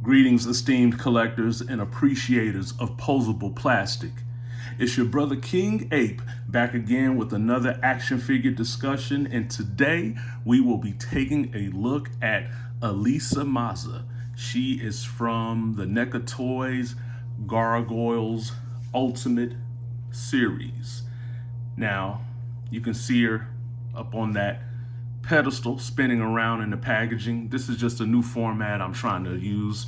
Greetings, esteemed collectors and appreciators of posable plastic. It's your brother King Ape back again with another action figure discussion, and today we will be taking a look at Elisa Maza. She is from the Neca Toys Gargoyles Ultimate series. Now, you can see her up on that pedestal spinning around in the packaging. This is just a new format I'm trying to use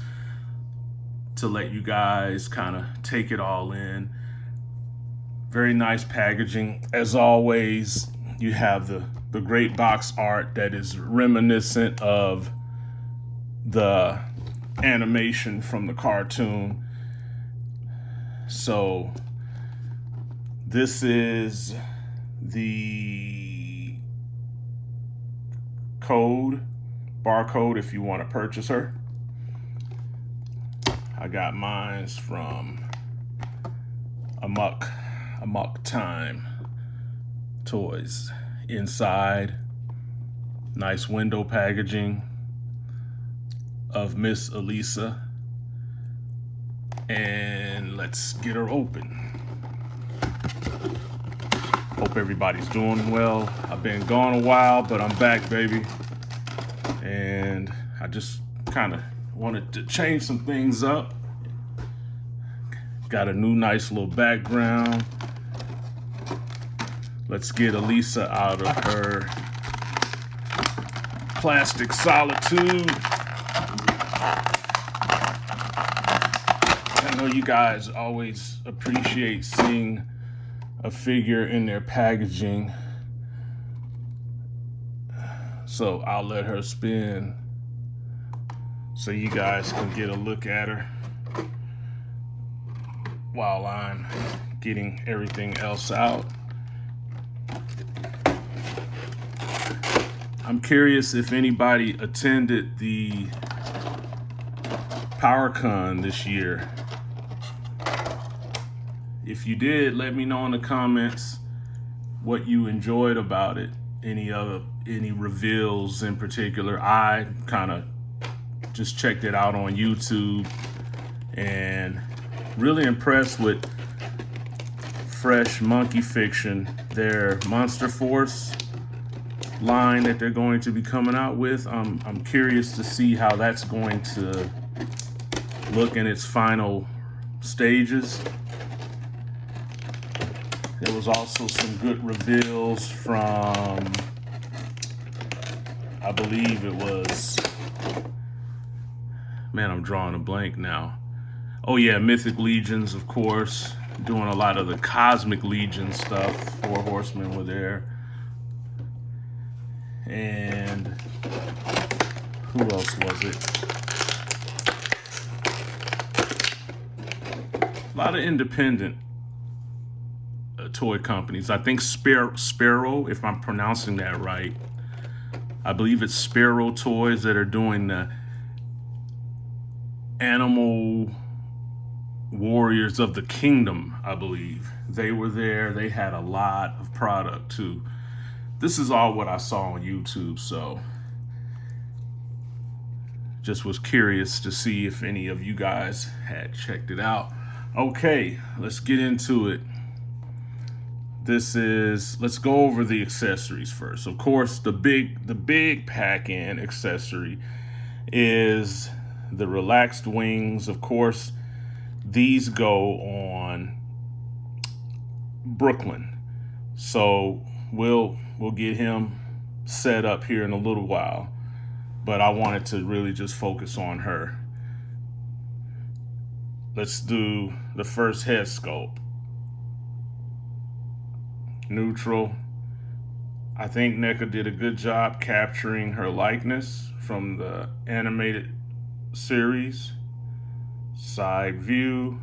to let you guys kind of take it all in. Very nice packaging. As always, you have the great box art that is reminiscent of the animation from the cartoon. So this is the barcode if you want to purchase her. I got mine from Amok Time Toys. Inside, nice window packaging of Miss Elisa. And let's get her open. Hope everybody's doing well. I've been gone a while, but I'm back, baby. And I just kind of wanted to change some things up. Got a new nice little background. Let's get Elisa out of her plastic solitude. I know you guys always appreciate seeing a figure in their packaging, so I'll let her spin so you guys can get a look at her while I'm getting everything else out. I'm curious if anybody attended the PowerCon this year. If you did, let me know in the comments what you enjoyed about it. Any reveals in particular. I kind of just checked it out on YouTube and really impressed with Fresh Monkey Fiction, their Monster Force line that they're going to be coming out with. I'm curious to see how that's going to look in its final stages. There was also some good reveals from, I believe it was, man, I'm drawing a blank now. Oh yeah, Mythic Legions, of course, doing a lot of the Cosmic Legion stuff. 4 Horsemen were there. And who else was it? A lot of independent toy companies. I think Sparrow, if I'm pronouncing that right. I believe it's Sparrow Toys that are doing the Animal Warriors of the Kingdom, I believe. They were there. They had a lot of product too. This is all what I saw on YouTube, so just was curious to see if any of you guys had checked it out. Okay, let's get into it. Let's go over the accessories first. Of course, the big pack-in accessory is the relaxed wings. Of course, these go on Brooklyn. So we'll get him set up here in a little while, but I wanted to really just focus on her. Let's do the first head sculpt. Neutral. I think Neca did a good job capturing her likeness from the animated series. Side view.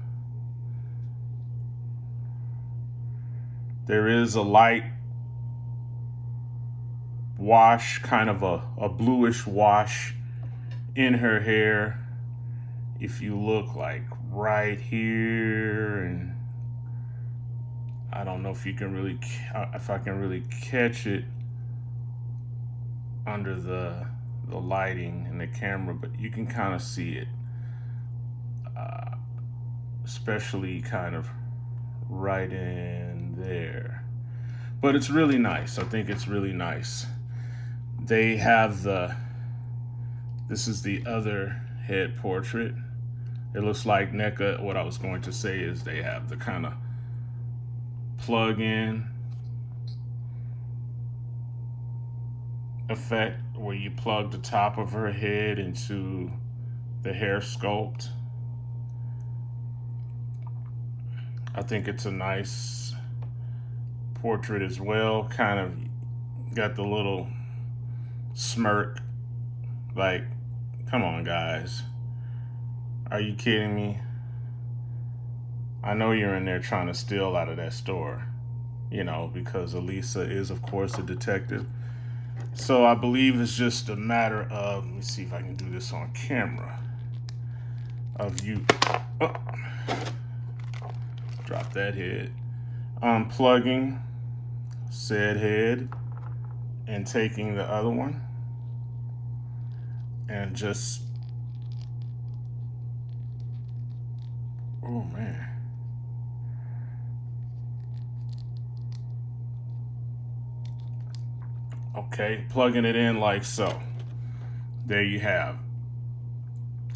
There is a light wash, kind of a bluish wash in her hair. If you look like right here, and I don't know if you can really, if I can really catch it under the lighting and the camera, but you can kind of see it. especially kind of right in there. But it's really nice. I think it's really nice. They have this is the other head portrait. It looks like Neca. What I was going to say is they have the kind of plug in effect where you plug the top of her head into the hair sculpt. I think it's a nice portrait as well. Kind of got the little smirk, like, come on, guys. Are you kidding me? I know you're in there trying to steal out of that store, you know, because Elisa is, of course, a detective. So I believe it's just a matter of, let me see if I can do this on camera, of you, oh, drop that head, unplugging said head and taking the other one and just, oh man. Okay, plugging it in like so. There you have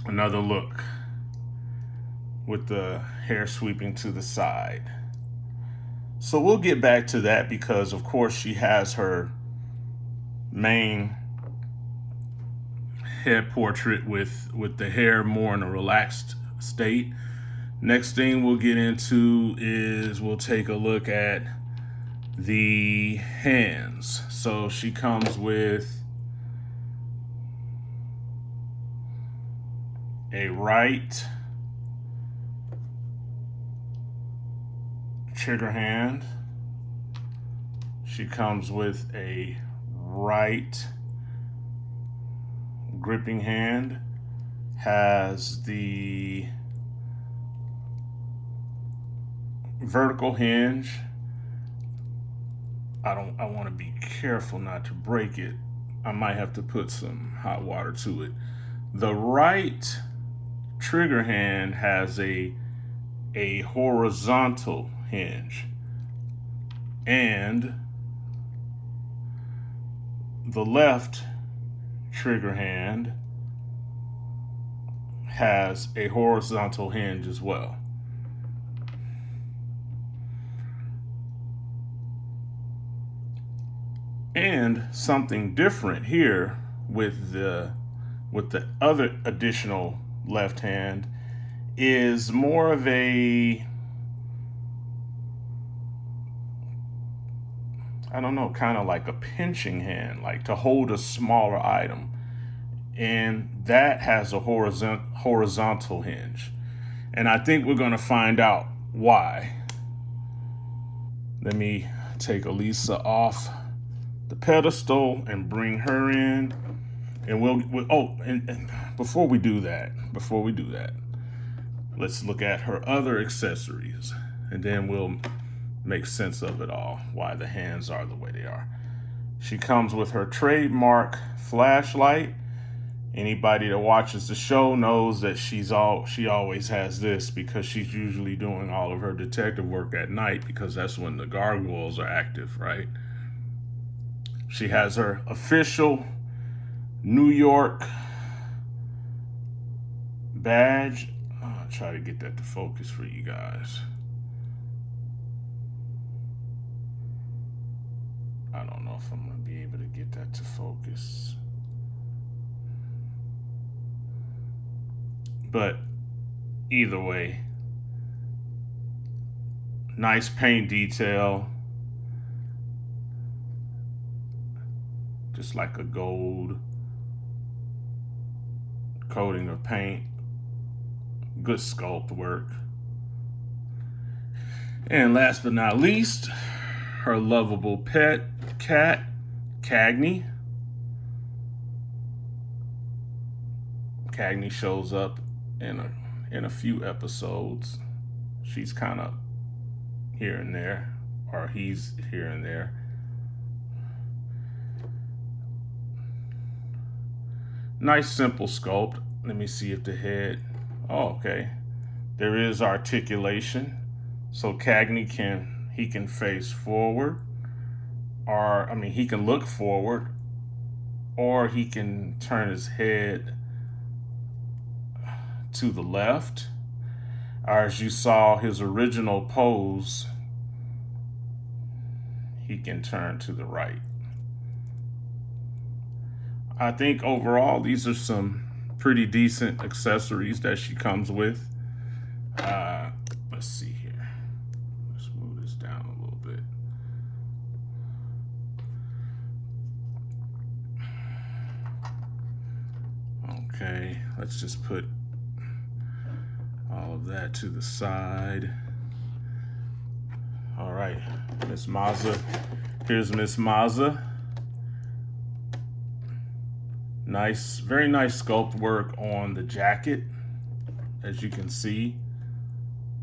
another look with the hair sweeping to the side. So we'll get back to that because, of course, she has her main head portrait with the hair more in a relaxed state. Next thing we'll get into is we'll take a look at the hands. So she comes with a right trigger hand. She comes with a right gripping hand, has the vertical hinge. I want to be careful not to break it. I might have to put some hot water to it. The right trigger hand has a horizontal hinge, and the left trigger hand has a horizontal hinge as well. And something different here with the other additional left hand is more of a, I don't know, kind of like a pinching hand, like to hold a smaller item. And that has a horizontal hinge. And I think we're going to find out why. Let me take Elisa off the pedestal and bring her in. And we'll and before we do that, let's look at her other accessories. And then we'll make sense of it all, why the hands are the way they are. She comes with her trademark flashlight. Anybody that watches the show knows that she always has this because she's usually doing all of her detective work at night because that's when the gargoyles are active, right? She has her official New York badge. I'll try to get that to focus for you guys. I don't know if I'm going to be able to get that to focus. But either way, nice paint detail. Just like a gold coating of paint. Good sculpt work. And last but not least, her lovable pet cat, Cagney. Cagney shows up in a few episodes. She's kind of here and there, or he's here and there. Nice simple sculpt. Let me see if the head, oh, okay. There is articulation. So Cagney can face forward, or he can look forward, or he can turn his head to the left. Or as you saw his original pose, he can turn to the right. I think overall these are some pretty decent accessories that she comes with. Let's see here. Let's move this down a little bit. Okay, let's just put all of that to the side. All right, Miss Maza. Here's Miss Maza. Nice, very nice sculpt work on the jacket. As you can see,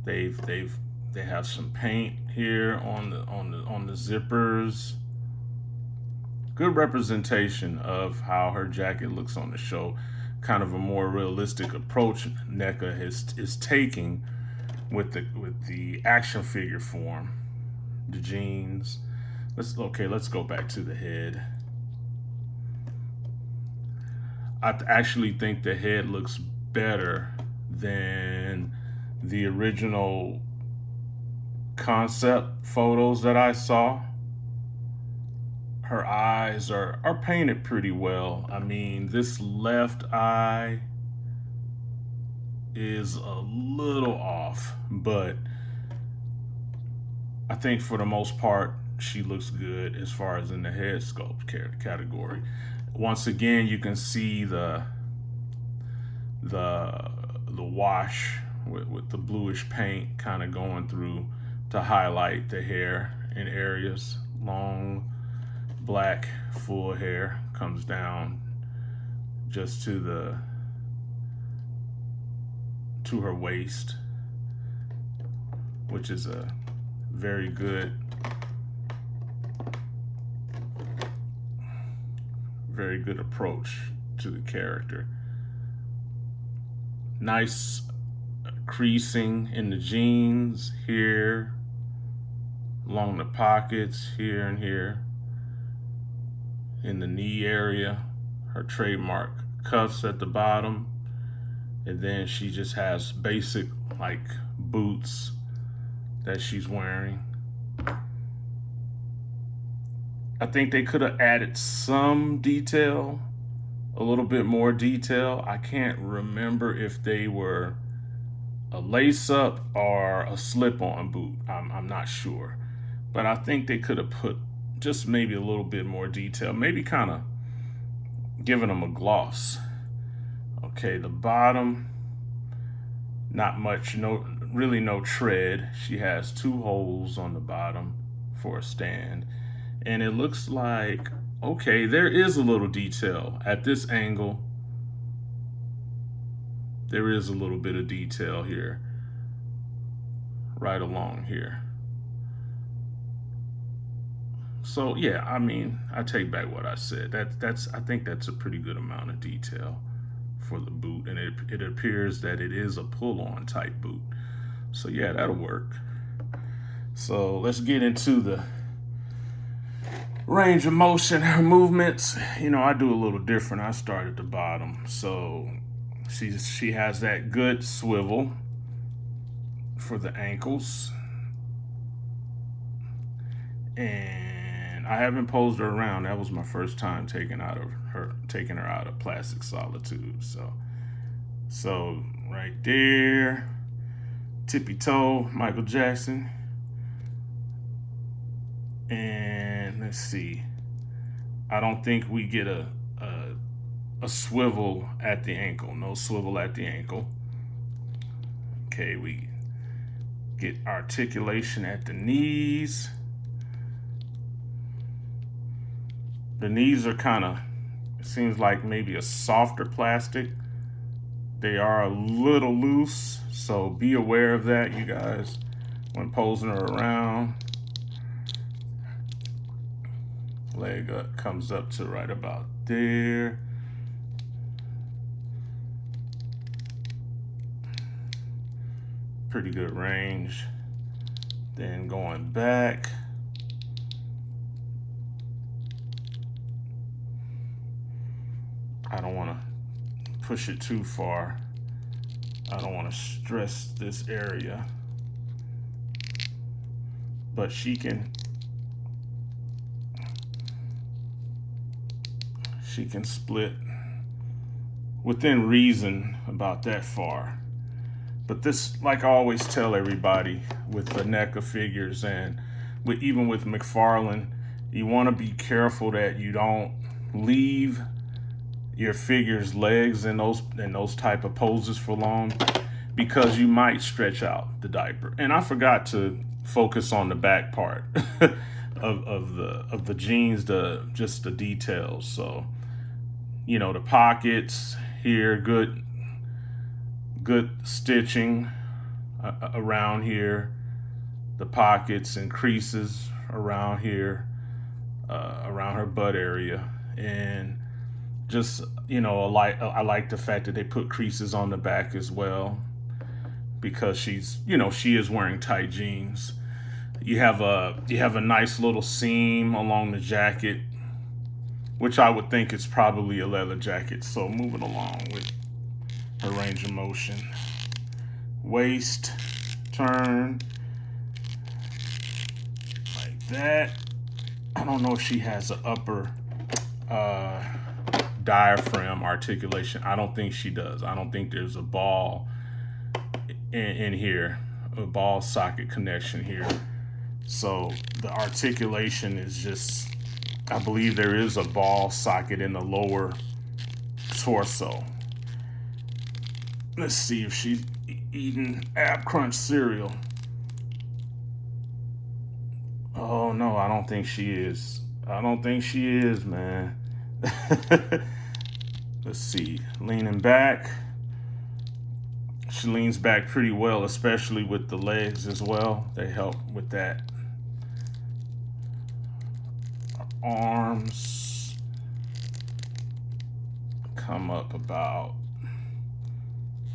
they have some paint here on the zippers. Good representation of how her jacket looks on the show. Kind of a more realistic approach Neca is taking with the action figure form. The jeans. Let's go back to the head. I actually think the head looks better than the original concept photos that I saw. Her eyes are painted pretty well. This left eye is a little off, but I think for the most part, she looks good as far as in the head sculpt category. Once again, you can see the wash with the bluish paint kind of going through to highlight the hair in areas. Long, black, full hair comes down just to her waist, which is a very good approach to the character. Nice creasing in the jeans here, along the pockets here and here, in the knee area, her trademark cuffs at the bottom, and then she just has basic like boots that she's wearing. I think they could have added some detail, a little bit more detail. I can't remember if they were a lace-up or a slip-on boot. I'm not sure. But I think they could have put just maybe a little bit more detail, maybe kind of giving them a gloss. Okay, the bottom, not much, really no tread. She has 2 holes on the bottom for a stand. And it looks like, okay, there is a little detail at this angle. There is a little bit of detail here, right along here. So yeah, I take back what I said. I think that's a pretty good amount of detail for the boot, and it appears that it is a pull-on type boot. So yeah, that'll work. So let's get into the range of motion, her movements. I do a little different. I start at the bottom. So she has that good swivel for the ankles. And I haven't posed her around. That was my first time taking her out of plastic solitude. So right there, tippy toe, Michael Jackson. And let's see, I don't think we get a swivel at the ankle. No swivel at the ankle. Okay, we get articulation at the knees. The knees are kind of, it seems like maybe a softer plastic. They are a little loose, so be aware of that, you guys, when posing her around. Leg up, comes up to right about there. pretty good range. Then going back, I don't want to push it too far. I don't want to stress this area, but she can split within reason about that far. But this, like I always tell everybody with the Neca figures and even with McFarlane, you want to be careful that you don't leave your figure's legs in those type of poses for long, because you might stretch out the diaper. And I forgot to focus on the back part of the jeans, just the details. So, you know, the pockets here, good stitching around here, the pockets and creases around here, around her butt area. And just, you know, I like the fact that they put creases on the back as well, because she's, you know, she is wearing tight jeans. You have a nice little seam along the jacket, which I would think is probably a leather jacket. So moving along with her range of motion. Waist turn like that. I don't know if she has an upper diaphragm articulation. I don't think she does. I don't think there's a ball in here, a ball socket connection here. So the articulation is just, I believe there is a ball socket in the lower torso. Let's see if she's eating Ab Crunch cereal. Oh no, I don't think she is. I don't think she is, man. Let's see, leaning back. She leans back pretty well, especially with the legs as well. They help with that. Arms come up about,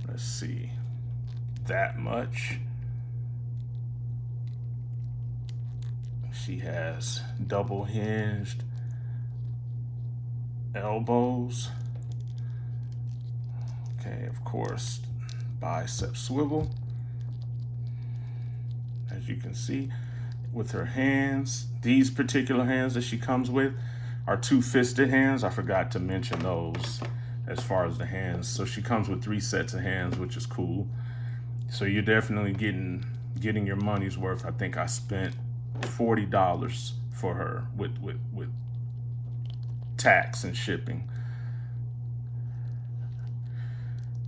let's see, that much. She has double hinged elbows. Okay, of course, bicep swivel. As you can see with her hands, these particular hands that she comes with are two fisted hands. I forgot to mention those as far as the hands. So she comes with 3 sets of hands, which is cool. So you're definitely getting your money's worth. I think I spent $40 for her with tax and shipping.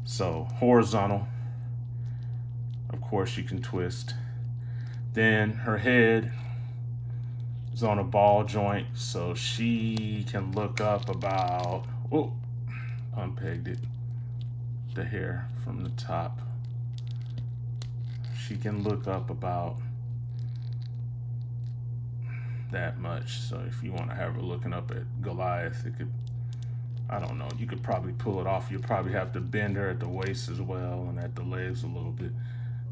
So horizontal, of course you can twist. Then her head is on a ball joint, so she can look up about, oh, unpegged it, the hair from the top. She can look up about that much. So if you want to have her looking up at Goliath, it could, I don't know, you could probably pull it off. You'll probably have to bend her at the waist as well and at the legs a little bit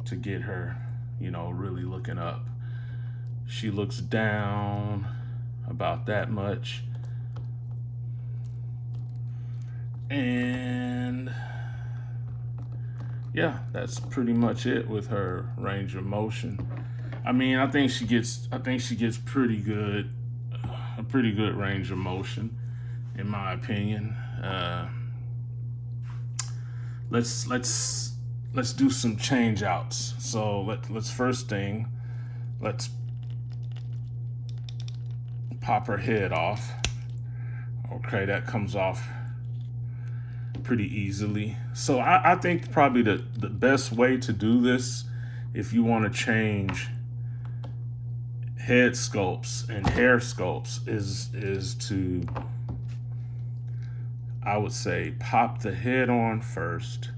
to get her, you know, really looking up. She looks down about that much. And yeah, that's pretty much it with her range of motion. I mean, I think she gets pretty good, a pretty good range of motion, in my opinion. Let's do some change outs. So let's first thing, let's pop her head off. Okay, that comes off pretty easily. So I think probably the best way to do this, if you want to change head sculpts and hair sculpts, is to, I would say, pop the head on first.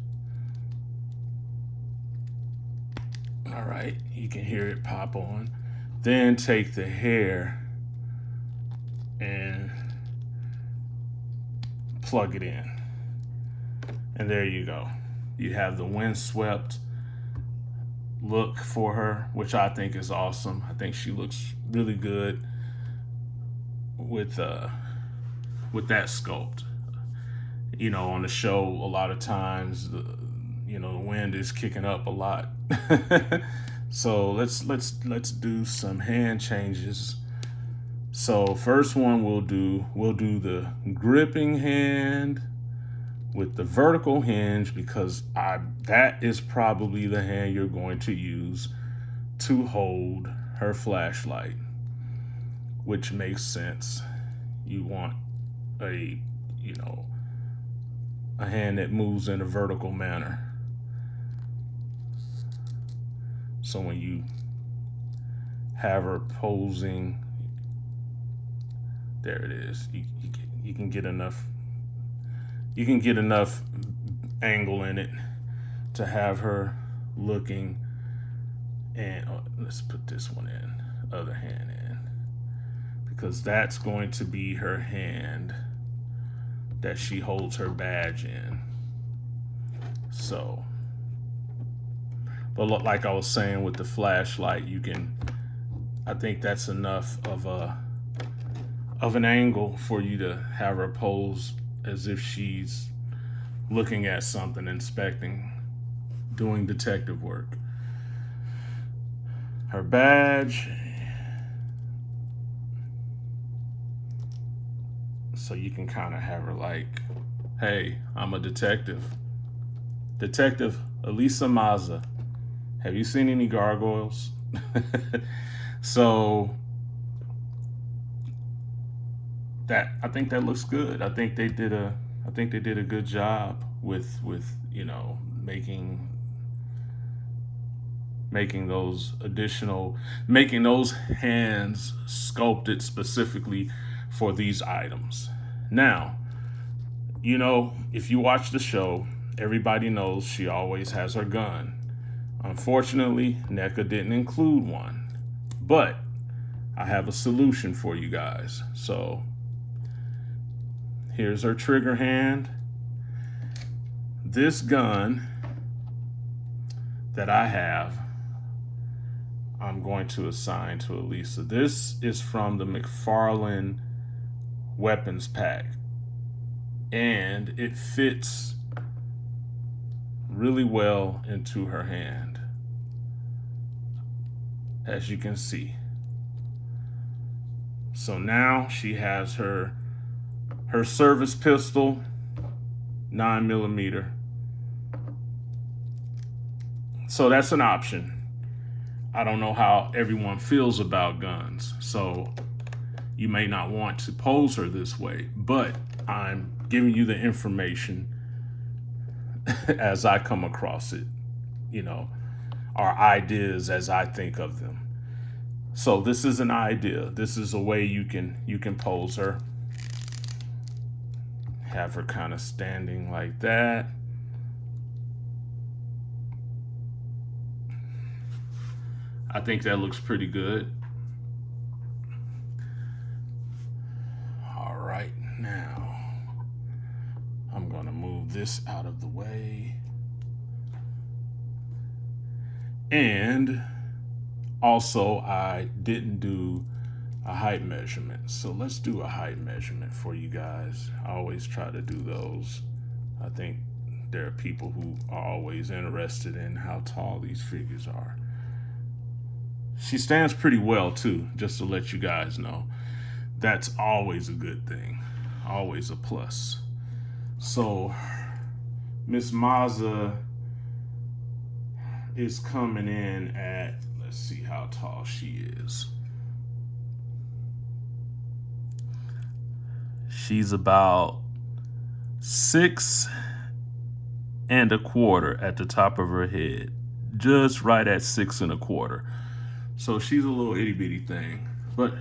All right, you can hear it pop on. Then take the hair and plug it in. And there you go. You have the windswept look for her, which I think is awesome. I think she looks really good with that sculpt. On the show, a lot of times the wind is kicking up a lot. So let's do some hand changes. So first one we'll do the gripping hand with the vertical hinge, because that is probably the hand you're going to use to hold her flashlight, which makes sense. You want a hand that moves in a vertical manner. So when you have her posing, there it is. You can get enough. You can get enough angle in it to have her looking. And let's put this one in, other hand in, because that's going to be her hand that she holds her badge in. So, but like I was saying with the flashlight, I think that's enough of an angle for you to have her pose as if she's looking at something, inspecting, doing detective work. Her badge. So you can kind of have her like, hey, I'm a detective. Detective Elisa Maza. Have you seen any gargoyles? So I think that looks good. I think they did a good job with making those hands sculpted specifically for these items. Now, if you watch the show, everybody knows she always has her gun. Unfortunately, Neca didn't include one, but I have a solution for you guys. So here's her trigger hand. This gun that I have, I'm going to assign to Elisa. This is from the McFarlane weapons pack, and it fits really well into her hand, as you can see. So now she has her service pistol, 9mm. So that's an option. I don't know how everyone feels about guns, so you may not want to pose her this way, but I'm giving you the information as I come across it, or ideas as I think of them. So this is an idea. This is a way you can pose her. Have her kind of standing like that. I think that looks pretty good. All right, now I'm gonna move this out of the way. And also, I didn't do a height measurement. So let's do a height measurement for you guys. I always try to do those. I think there are people who are always interested in how tall these figures are. She stands pretty well too, just to let you guys know. That's always a good thing, always a plus. So Miss Maza is coming in at, let's see how tall she is. She's about 6 1/4 at the top of her head, just right at 6 1/4. So she's a little itty bitty thing, but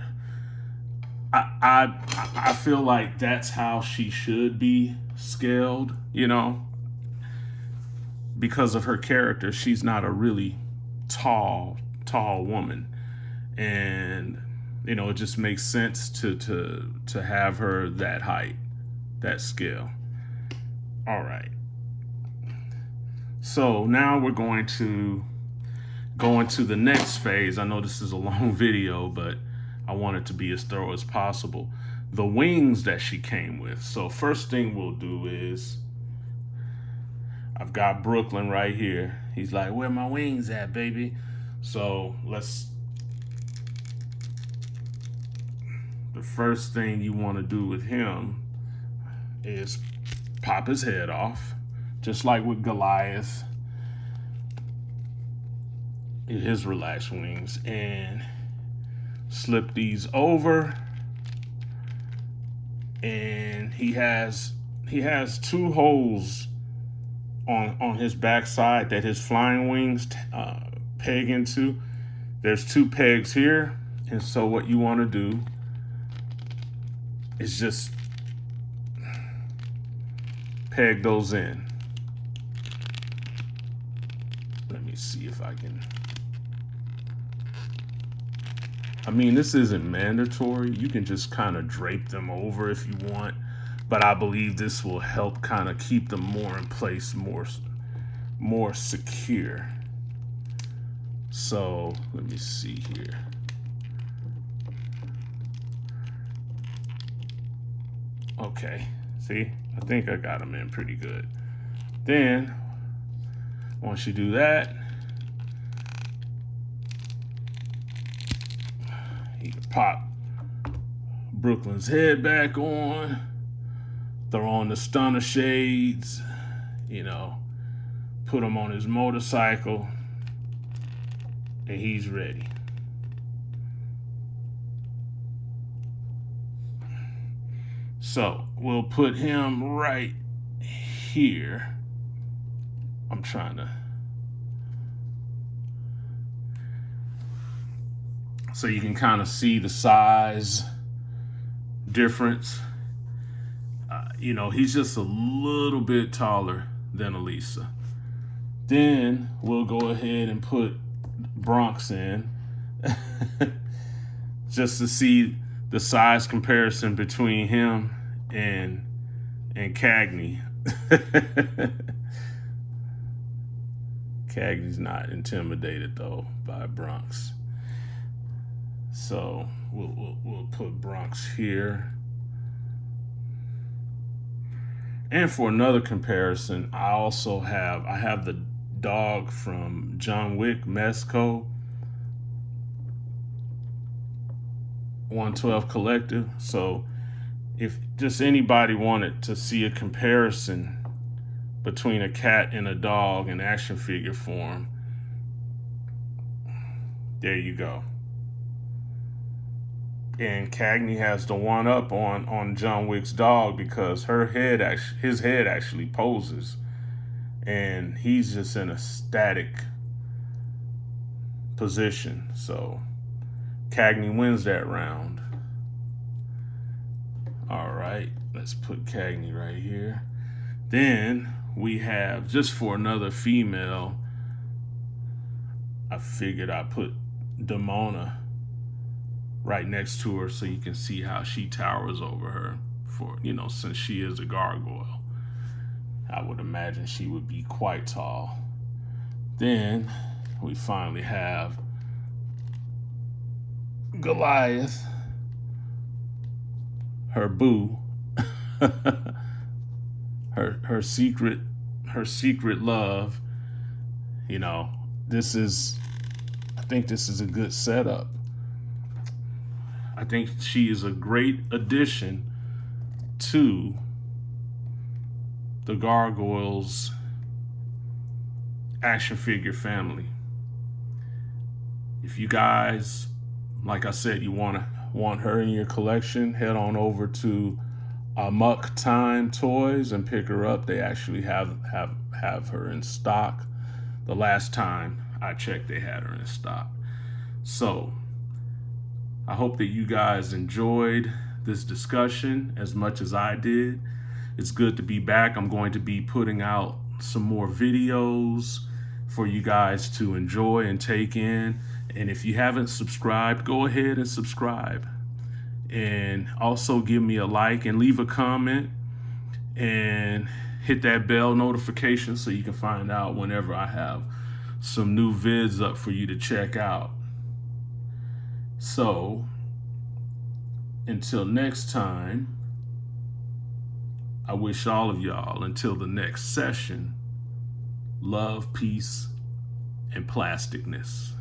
I feel like that's how she should be scaled, because of her character. She's not a really tall woman, and it just makes sense to have her that height, that scale. All right. So now we're going to going to the next phase. I know this is a long video, but I want it to be as thorough as possible. The wings that she came with. So first thing we'll do is, I've got Brooklyn right here. He's like, where my wings at, baby? So the first thing you want to do with him is pop his head off, just like with Goliath, his relaxed wings, and slip these over. And he has 2 holes on his backside that his flying wings peg into. There's 2 pegs here, and so what you want to do is just peg those in. Let me see if I can. I mean, this isn't mandatory. You can just kind of drape them over if you want, but I believe this will help kind of keep them more in place, more secure. So let me see here. Okay, see, I think I got them in pretty good. Then once you do that, you can pop Brooklyn's head back on, throw on the stunner shades, you know, put him on his motorcycle, and he's ready. So we'll put him right here. I'm trying to. So you can kind of see the size difference. You know, he's just a little bit taller than Elisa. Then we'll go ahead and put Bronx in just to see the size comparison between him and Cagney. Cagney's not intimidated though by Bronx. So we'll put Bronx here. And for another comparison, I have the dog from John Wick, Mesco, 112 Collective. So if just anybody wanted to see a comparison between a cat and a dog in action figure form, there you go. And Cagney has the one up on John Wick's dog because his head actually poses, and he's just in a static position. So Cagney wins that round. All right, let's put Cagney right here. Then we have, just for another female, I figured I'd put Demona right next to her so you can see how she towers over her, for, you know, since she is a gargoyle. I would imagine she would be quite tall. Then we finally have Goliath, her boo, her secret love. You know, I think this is a good setup. I think she is a great addition to the Gargoyles action figure family. If you guys, like I said, you want her in your collection, head on over to Amok Time Toys and pick her up. They actually have her in stock. The last time I checked, they had her in stock. So I hope that you guys enjoyed this discussion as much as I did. It's good to be back. I'm going to be putting out some more videos for you guys to enjoy and take in. And if you haven't subscribed, go ahead and subscribe. And also give me a like and leave a comment and hit that bell notification so you can find out whenever I have some new vids up for you to check out. So until next time, I wish all of y'all, until the next session, love, peace, and plasticness.